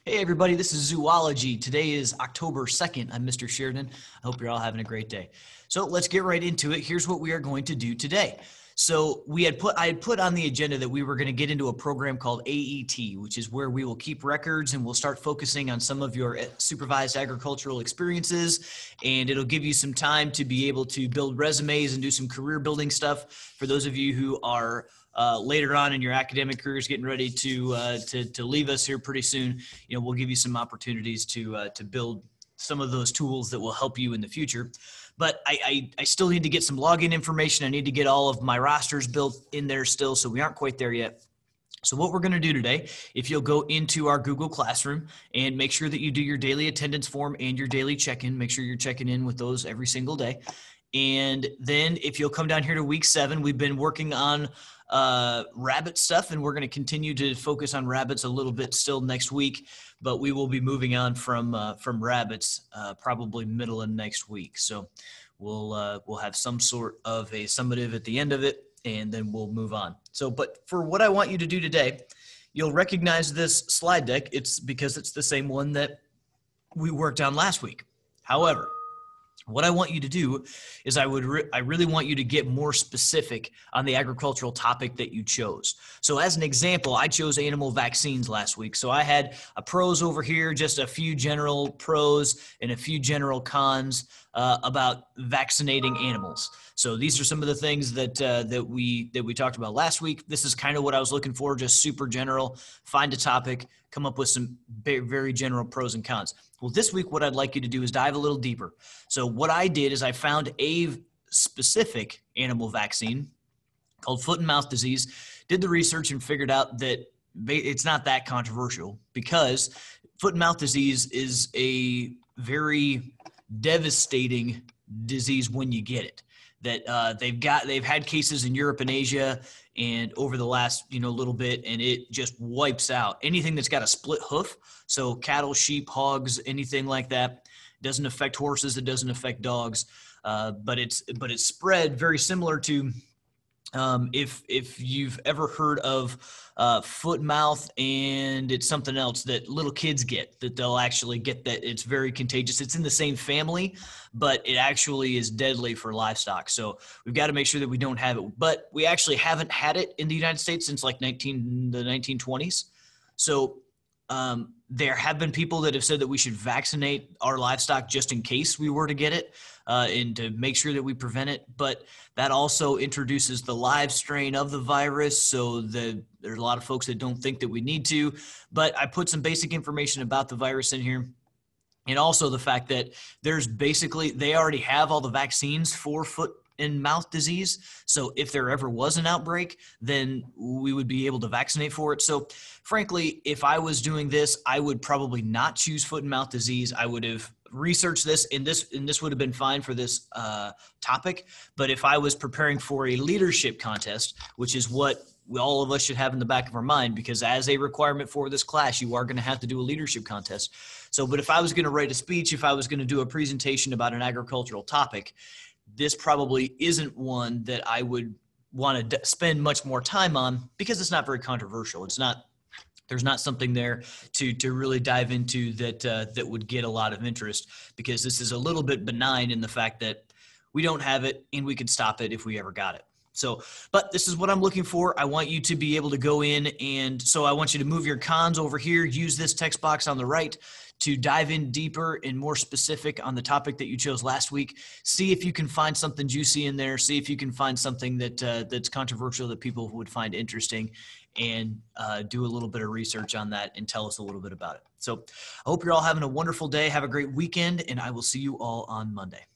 Hey everybody, this is Zoology. Today is October 2nd. I'm Mr. Sheridan. I hope you're all having a great day. So let's get right into it. Here's what we are going to do today. So I had put on the agenda that we were going to get into a program called AET, which is where we will keep records and we'll start focusing on some of your supervised agricultural experiences. And it'll give you some time to be able to build resumes and do some career building stuff for those of you who are later on in your academic careers, getting ready to leave us here pretty soon. We'll give you some opportunities to build some of those tools that will help you in the future. But I still need to get some login information. I need to get all of my rosters built in there still, so we aren't quite there yet. So what we're going to do today, if you'll go into our Google Classroom and make sure that you do your daily attendance form and your daily check-in, make sure you're checking in with those every single day. And then if you'll come down here to week 7, we've been working on rabbit stuff, and we're going to continue to focus on rabbits a little bit still next week, but we will be moving on from rabbits probably middle of next week. So we'll have some sort of a summative at the end of it, and then we'll move on. So, but for what I want you to do today, you'll recognize this slide deck. It's because it's the same one that we worked on last week. However, what I want you to do is I really want you to get more specific on the agricultural topic that you chose. So as an example, I chose animal vaccines last week. So I had a pros over here, just a few general pros and a few general cons about vaccinating animals. So these are some of the things that we talked about last week. This is kind of what I was looking for, just super general. Find a topic, come up with some very general pros and cons. Well, this week, what I'd like you to do is dive a little deeper. So what I did is I found a specific animal vaccine called foot and mouth disease, did the research and figured out that it's not that controversial because foot and mouth disease is a very devastating disease when you get it. That they've had cases in Europe and Asia and over the last little bit, and it just wipes out anything that's got a split hoof. So cattle, sheep, hogs, anything like that. It doesn't affect horses. It doesn't affect dogs. But it's spread very similar to if you've ever heard of foot and mouth, and it's something else that little kids get, that they'll actually get, that it's very contagious. It's in the same family, but it actually is deadly for livestock. So we've got to make sure that we don't have it. But we actually haven't had it in the United States since like the 1920s. So there have been people that have said that we should vaccinate our livestock just in case we were to get it, and to make sure that we prevent it. But that also introduces the live strain of the virus. So there's a lot of folks that don't think that we need to, but I put some basic information about the virus in here. And also the fact that they already have all the vaccines for foot and mouth disease. So if there ever was an outbreak, then we would be able to vaccinate for it. So frankly, if I was doing this, I would probably not choose foot and mouth disease. I would have researched this, and this would have been fine for this topic. But if I was preparing for a leadership contest, which is what all of us should have in the back of our mind, because as a requirement for this class, you are going to have to do a leadership contest. So, but if I was going to write a speech, if I was going to do a presentation about an agricultural topic, this probably isn't one that I would want to spend much more time on because it's not very controversial. There's not something there to really dive into that would get a lot of interest, because this is a little bit benign in the fact that we don't have it and we could stop it if we ever got it. So, but this is what I'm looking for. I want you to be able to go in, and so I want you to move your cons over here, use this text box on the right to dive in deeper and more specific on the topic that you chose last week. See if you can find something juicy in there. See if you can find something that's controversial that people would find interesting, and do a little bit of research on that and tell us a little bit about it. So I hope you're all having a wonderful day. Have a great weekend, and I will see you all on Monday.